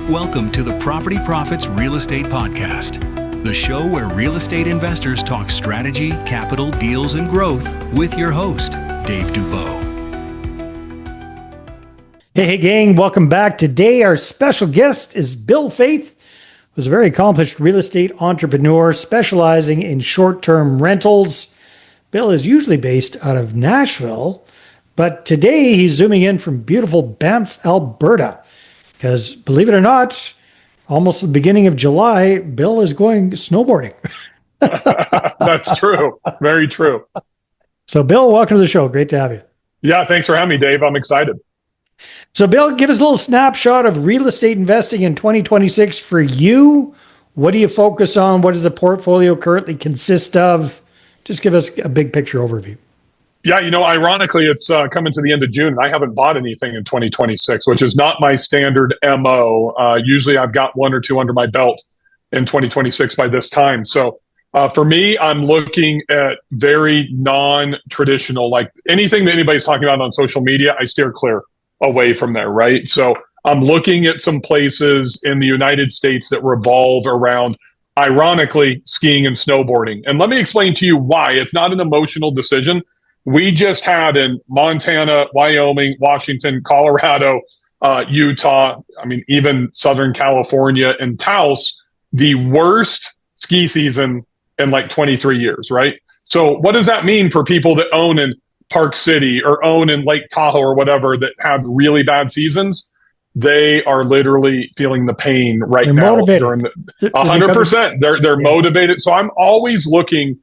Welcome to the Property Profits Real Estate Podcast, the show where real estate investors talk strategy, capital, deals, and growth with your host, Dave Dubeau. Hey gang, welcome back. Today our special guest is Bill Faeth, who's a very accomplished real estate entrepreneur specializing in short-term rentals. Bill is usually based out of Nashville, but today he's zooming in from beautiful Banff, Alberta. Because believe it or not, almost the beginning of July, Bill is going snowboarding. That's true. Very true. So Bill, welcome to the show. Great to have you. Yeah, thanks for having me, Dave. I'm excited. So Bill, give us a little snapshot of real estate investing in 2026 for you. What do you focus on? What does the portfolio currently consist of? Just give us a big picture overview. Yeah, ironically, it's coming to the end of June, and I haven't bought anything in 2026, which is not my standard MO. Usually I've got one or two under my belt in 2026 by this time. So for me, I'm looking at very non-traditional, like anything that anybody's talking about on social media, I steer clear away from there, right? So I'm looking at some places in the United States that revolve around, ironically, skiing and snowboarding. And let me explain to you why. It's not an emotional decision. We just had in Montana, Wyoming, Washington, Colorado, Utah, even Southern California and Taos, the worst ski season in like 23 years, right? So what does that mean for people that own in Park City or own in Lake Tahoe or whatever that have really bad seasons? They are literally feeling the pain right now. Motivated. 100%. They're motivated. So I'm always looking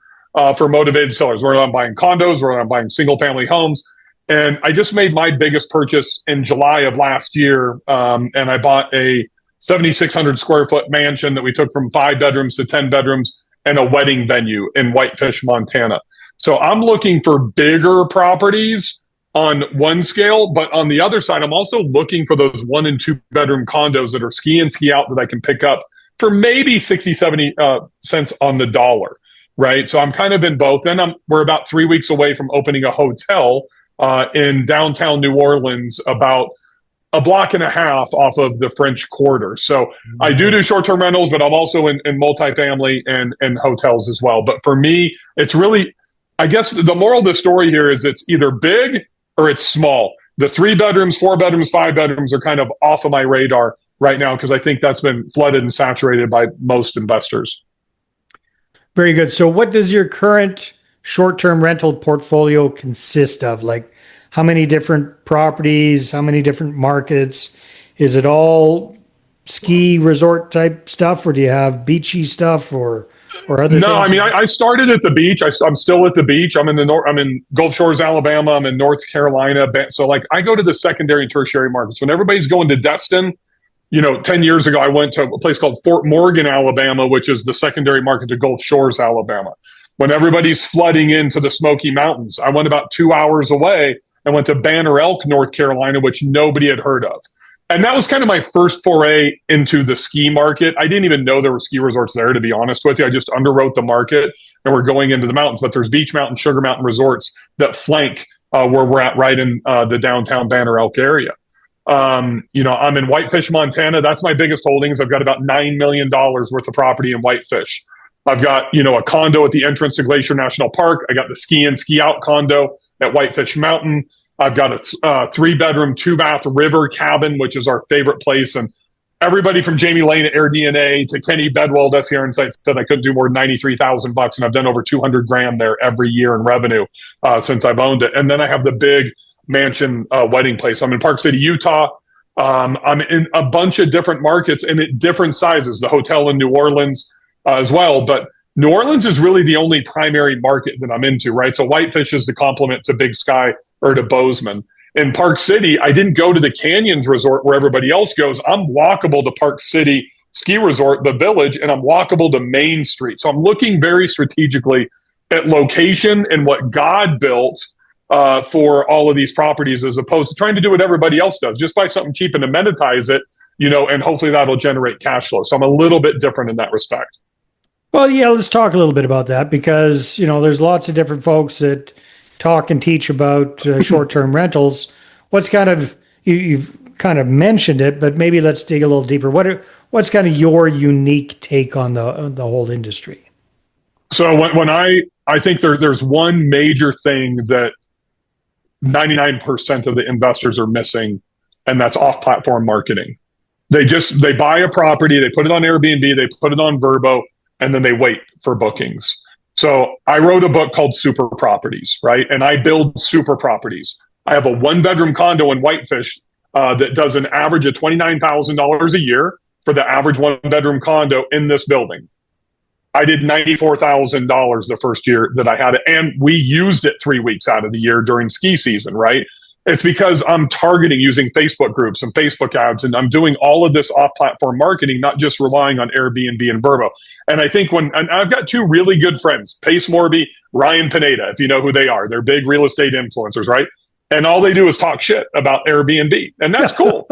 for motivated sellers, whether I'm buying condos, whether I'm buying single family homes. And I just made my biggest purchase in July of last year. And I bought a 7,600 square foot mansion that we took from 5 bedrooms to 10 bedrooms and a wedding venue in Whitefish, Montana. So I'm looking for bigger properties on one scale, but on the other side, I'm also looking for those 1 and 2 bedroom condos that are ski in, ski out that I can pick up for maybe 60, 70 cents on the dollar. Right. So I'm kind of in both. Then we're about 3 weeks away from opening a hotel in downtown New Orleans, about a block and a half off of the French Quarter. So I do short-term rentals, but I'm also in multifamily and hotels as well. But for me, it's really, I guess the moral of the story here is it's either big or it's small. The 3 bedrooms, 4 bedrooms, 5 bedrooms are kind of off of my radar right now because I think that's been flooded and saturated by most investors. Very good. So what does your current short-term rental portfolio consist of? Like how many different properties, how many different markets? Is it all ski resort type stuff, or do you have beachy stuff or other things? No, I started at the beach. I'm still at the beach. I'm in Gulf Shores, Alabama. I'm in North Carolina. So like I go to the secondary and tertiary markets. When everybody's going to Destin, 10 years ago, I went to a place called Fort Morgan, Alabama, which is the secondary market to Gulf Shores, Alabama. When everybody's flooding into the Smoky Mountains, I went about 2 hours away and went to Banner Elk, North Carolina, which nobody had heard of. And that was kind of my first foray into the ski market. I didn't even know there were ski resorts there, to be honest with you. I just underwrote the market and we're going into the mountains. But there's Beach Mountain, Sugar Mountain resorts that flank where we're at right in the downtown Banner Elk area. I'm in Whitefish, Montana. That's my biggest holdings. I've got about $9 million worth of property in Whitefish. I've got, a condo at the entrance to Glacier National Park. I got the ski in, ski out condo at Whitefish Mountain. I've got a 3-bedroom, 2-bath river cabin, which is our favorite place. And everybody from Jamie Lane at AirDNA to Kenny Bedwell at SCR Insights said I couldn't do more than $93,000, and I've done over 200 grand there every year in revenue since I've owned it. And then I have the big mansion wedding place. I'm in Park City, Utah. I'm in a bunch of different markets and at different sizes. The hotel in New Orleans as well, but New Orleans is really the only primary market that I'm into, right? So Whitefish is the complement to Big Sky or to Bozeman. In Park City, I didn't go to the Canyons Resort where everybody else goes. I'm walkable to Park City Ski Resort, the Village, and I'm walkable to Main Street. So I'm looking very strategically at location and what God built for all of these properties, as opposed to trying to do what everybody else does. Just buy something cheap and amenitize it, and hopefully that'll generate cash flow. So I'm a little bit different in that respect. Well, yeah, let's talk a little bit about that because, there's lots of different folks that talk and teach about short-term rentals. What's kind of, you've kind of mentioned it, but maybe let's dig a little deeper. What's kind of your unique take on the whole industry? So when I think there's one major thing that 99% of the investors are missing, and that's off-platform marketing. They buy a property, they put it on Airbnb, they put it on Vrbo, and then they wait for bookings. So I wrote a book called Super Properties, right? And I build super properties. I have a 1-bedroom condo in Whitefish that does an average of $29,000 a year for the average 1-bedroom condo in this building. I did $94,000 the first year that I had it. And we used it 3 weeks out of the year during ski season, right? It's because I'm targeting using Facebook groups and Facebook ads, and I'm doing all of this off-platform marketing, not just relying on Airbnb and Vrbo. And I think and I've got 2 really good friends, Pace Morby, Ryan Pineda, if you know who they are. They're big real estate influencers, right? And all they do is talk shit about Airbnb. And that's cool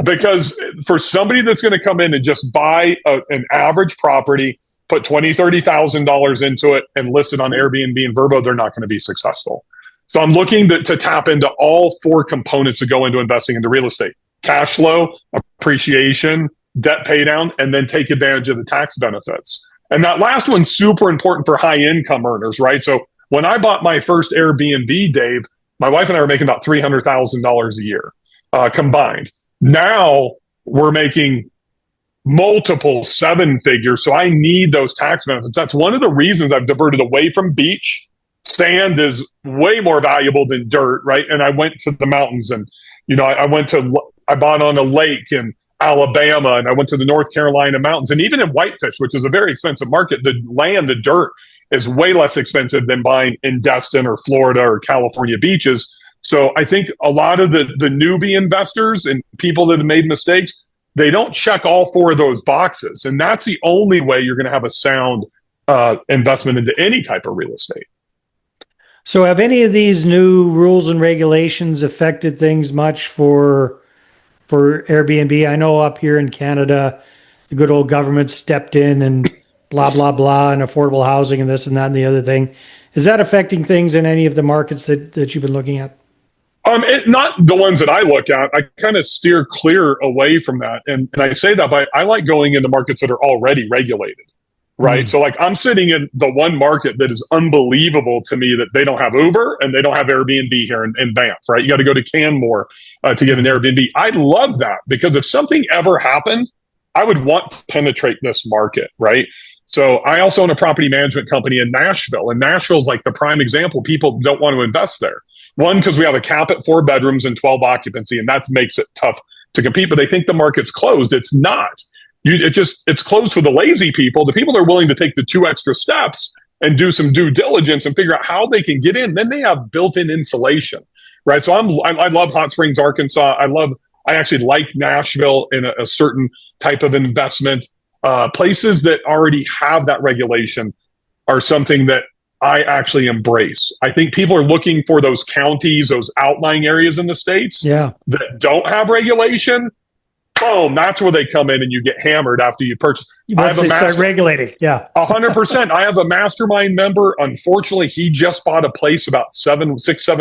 because for somebody that's going to come in and just buy an average property, put $20,000, $30,000 into it and list it on Airbnb and Vrbo, they're not going to be successful. So I'm looking to tap into all 4 components that go into investing into real estate: cash flow, appreciation, debt pay down, and then take advantage of the tax benefits. And that last one's super important for high income earners, right? So when I bought my first Airbnb, Dave, my wife and I were making about $300,000 a year combined. Now we're making multiple 7 figures. So I need those tax benefits. That's one of the reasons I've diverted away from beach. Sand is way more valuable than dirt, right? And I went to the mountains, and I bought on a lake in Alabama, and I went to the North Carolina mountains, and even in Whitefish, which is a very expensive market, the dirt is way less expensive than buying in Destin or Florida or California beaches. So I think a lot of the newbie investors and people that have made mistakes, they don't check all 4 of those boxes. And that's the only way you're going to have a sound investment into any type of real estate. So have any of these new rules and regulations affected things much for Airbnb? I know up here in Canada, the good old government stepped in and blah, blah, blah, and affordable housing and this and that and the other thing. Is that affecting things in any of the markets that you've been looking at? Not the ones that I look at. I kind of steer clear away from that. And I say that, but I like going into markets that are already regulated, right? So like I'm sitting in the one market that is unbelievable to me that they don't have Uber and they don't have Airbnb here in Banff, right? You got to go to Canmore to get an Airbnb. I love that because if something ever happened, I would want to penetrate this market, right? So I also own a property management company in Nashville, and Nashville's like the prime example. People don't want to invest there. One, because we have a cap at 4 bedrooms and 12 occupancy, and that makes it tough to compete. But they think the market's closed. It's not. It's closed for the lazy people. The people that are willing to take the 2 extra steps and do some due diligence and figure out how they can get in. Then they have built-in insulation, right? So I love Hot Springs, Arkansas. I actually like Nashville in a certain type of investment. Places that already have that regulation are something that I actually embrace. I think people are looking for those counties, those outlying areas in the states that don't have regulation. Boom, that's where they come in and you get hammered after you purchase. Once they start regulating, 100%. I have a mastermind member. Unfortunately, he just bought a place about 7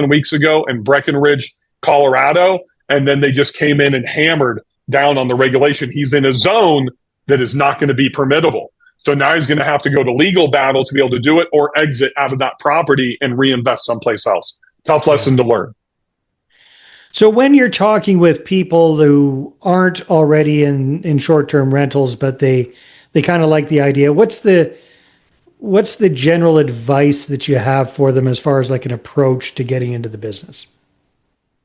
weeks ago in Breckenridge, Colorado, and then they just came in and hammered down on the regulation. He's in a zone that is not going to be permittable. So now he's going to have to go to legal battle to be able to do it or exit out of that property and reinvest someplace else. Tough lesson to learn. So when you're talking with people who aren't already in short-term rentals, but they kind of like the idea, what's the general advice that you have for them as far as like an approach to getting into the business?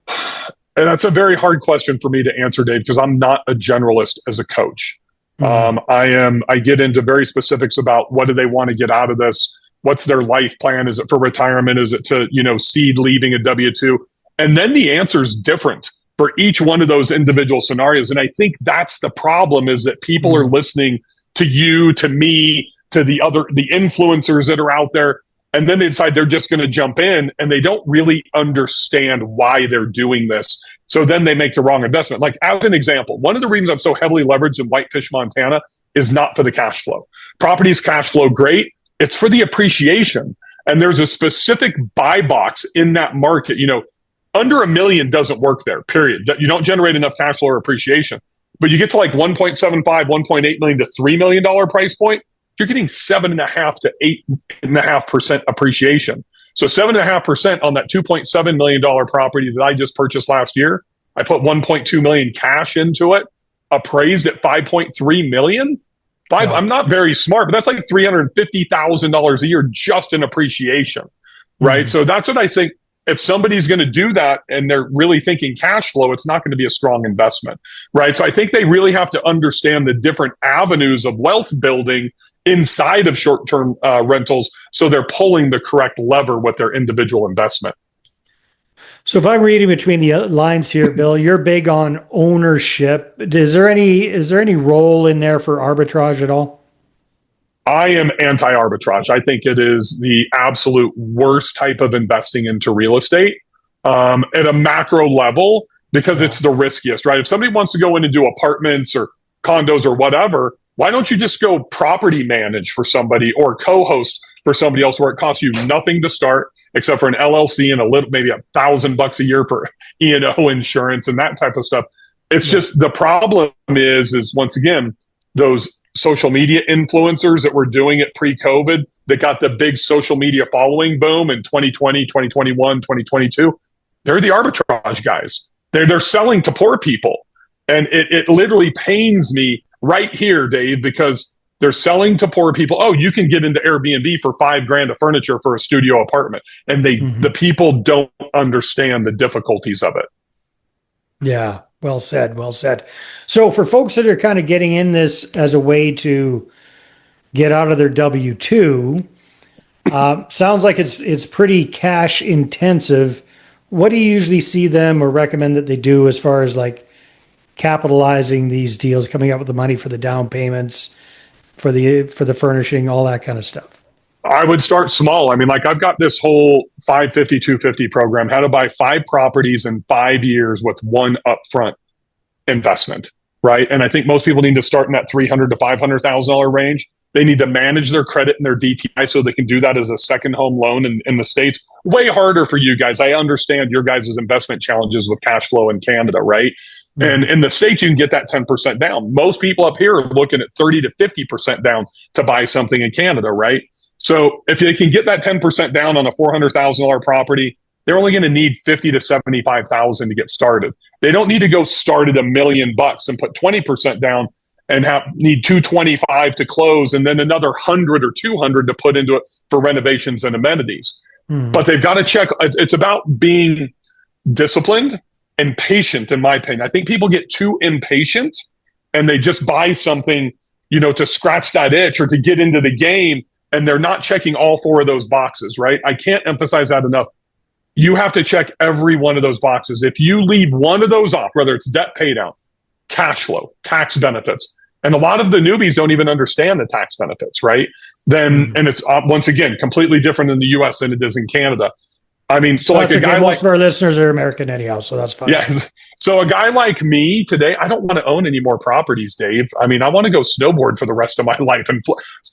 And that's a very hard question for me to answer, Dave, because I'm not a generalist as a coach. I get into very specifics about what do they want to get out of this? What's their life plan? Is it for retirement? Is it to, seed leaving a W-2? And then the answer is different for each one of those individual scenarios. And I think that's the problem, is that people are listening to you, to me, to the influencers that are out there. And then they decide they're just going to jump in and they don't really understand why they're doing this. So then they make the wrong investment. Like as an example, one of the reasons I'm so heavily leveraged in Whitefish, Montana is not for the cash flow. Properties cash flow, great. It's for the appreciation. And there's a specific buy box in that market. under $1 million doesn't work there, period. You don't generate enough cash flow or appreciation. But you get to like 1.75, $1.8 million to $3 million price point, you're getting 7.5 to 8.5% appreciation. So 7.5% on that $2.7 million property that I just purchased last year, I put 1.2 million cash into it, appraised at 5.3 million. I'm not very smart, but that's like $350,000 a year just in appreciation, right? So that's what I think. If somebody's going to do that and they're really thinking cash flow, it's not going to be a strong investment, right? So I think they really have to understand the different avenues of wealth building inside of short-term rentals, so they're pulling the correct lever with their individual investment. So if I'm reading between the lines here, Bill, you're big on ownership. Is there any role in there for arbitrage at all? I am anti-arbitrage. I think it is the absolute worst type of investing into real estate at a macro level, because it's the riskiest, right? If somebody wants to go in and do apartments or condos or whatever, why don't you just go property manage for somebody or co-host for somebody else, where it costs you nothing to start except for an LLC and a little, maybe $1,000 a year for E&O insurance and that type of stuff. It's just, the problem is once again, those social media influencers that were doing it pre-COVID, that got the big social media following boom in 2020, 2021, 2022. They're the arbitrage guys. They're selling to poor people. And it literally pains me right here, Dave, because they're selling to poor people. Oh, you can get into Airbnb for $5,000 of furniture for a studio apartment. And the people don't understand the difficulties of it. Yeah. Well said. Well said. So for folks that are kind of getting in this as a way to get out of their W-2, sounds like it's pretty cash intensive. What do you usually see them or recommend that they do as far as like capitalizing these deals, coming up with the money for the down payments, for the furnishing, all that kind of stuff? I would start small. I mean, like, I've got this whole 550, 250 program, how to buy 5 properties in 5 years with one upfront investment, right? And I think most people need to start in that $300,000 to $500,000 range. They need to manage their credit and their DTI so they can do that as a second home loan in the States. Way harder for you guys. I understand your guys' investment challenges with cash flow in Canada, right? And in the States, you can get that 10% down. Most people up here are looking at 30 to 50% down to buy something in Canada, right? So if they can get that 10% down on a $400,000 property, they're only going to need $50,000 to $75,000 to get started. They don't need to go start at $1 million and put 20% down and need $225,000 to close, and then another $100,000 or $200,000 to put into it for renovations and amenities. But they've got to check. It's about being disciplined and patient, in my opinion. I think people get too impatient and they just buy something, to scratch that itch or to get into the game. And they're not checking all 4 of those boxes, right? I can't emphasize that enough. You have to check every one of those boxes. If you leave one of those off, whether it's debt pay down, cash flow, tax benefits, and a lot of the newbies don't even understand the tax benefits, right? And it's, once again, completely different in the US than it is in Canada. I mean, so like a guy most of our listeners are American anyhow, so that's fine. Yeah. So a guy like me today, I don't want to own any more properties, Dave. I mean, I want to go snowboard for the rest of my life and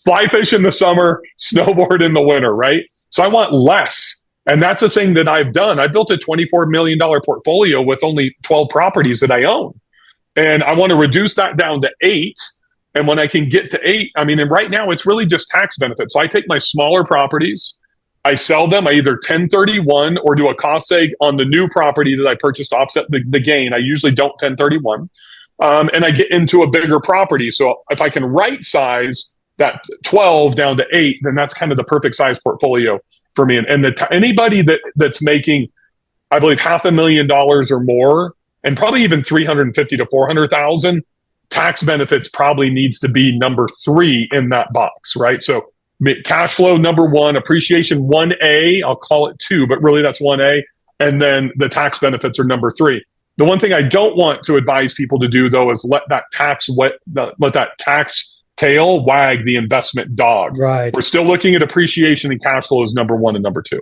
fly fish in the summer, snowboard in the winter, right? So I want less. And that's a thing that I've done. I built a $24 million portfolio with only 12 properties that I own. And I want to reduce that down to 8. And when I can get to 8, I mean, and right now it's really just tax benefits. So I take my smaller properties, I sell them. I either 1031 or do a cost seg on the new property that I purchased to offset the gain. I usually don't 1031. And I get into a bigger property. So if I can right size that 12 down to 8, then that's kind of the perfect size portfolio for me. And anybody that's making, I believe, $500,000 or more, and probably even 350 to 400,000, tax benefits probably needs to be number 3 in that box, right? So cash flow, number 1, appreciation 1A, I'll call it 2, but really that's 1A. And then the tax benefits are number 3. The one thing I don't want to advise people to do, though, is let that tax tail wag the investment dog. Right. We're still looking at appreciation and cash flow as number 1 and number 2.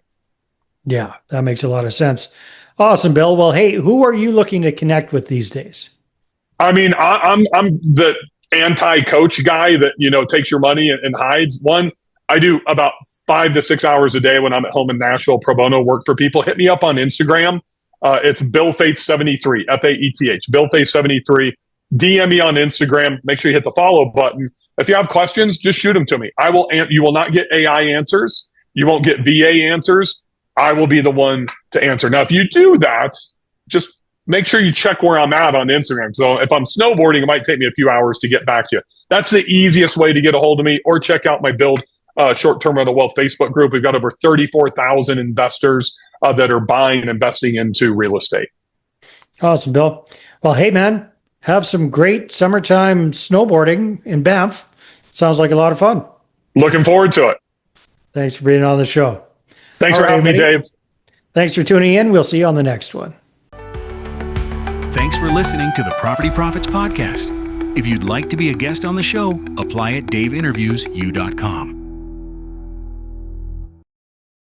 Yeah, that makes a lot of sense. Awesome, Bill. Well, hey, who are you looking to connect with these days? I mean, I'm the anti-coach guy that, takes your money and hides. One, I do about 5 to 6 hours a day when I'm at home in Nashville, pro bono work for people. Hit me up on Instagram It's Bill Faeth 73, Faeth, Bill Faeth 73. DM me on Instagram. Make sure you hit the follow button. If you have questions, just shoot them to me. You will not get AI answers. You won't get VA answers. I will be the one to answer. Now, if you do that, just make sure you check where I'm at on Instagram. So if I'm snowboarding, it might take me a few hours to get back to you. That's the easiest way to get a hold of me, or check out my Build Short-Term Rental Wealth Facebook group. We've got over 34,000 investors that are buying and investing into real estate. Awesome, Bill. Well, hey, man, have some great summertime snowboarding in Banff. Sounds like a lot of fun. Looking forward to it. Thanks for being on the show. Thanks for having me, Dave. Thanks for tuning in. We'll see you on the next one. Thanks for listening to the Property Profits Podcast. If you'd like to be a guest on the show, apply at daveinterviews.com.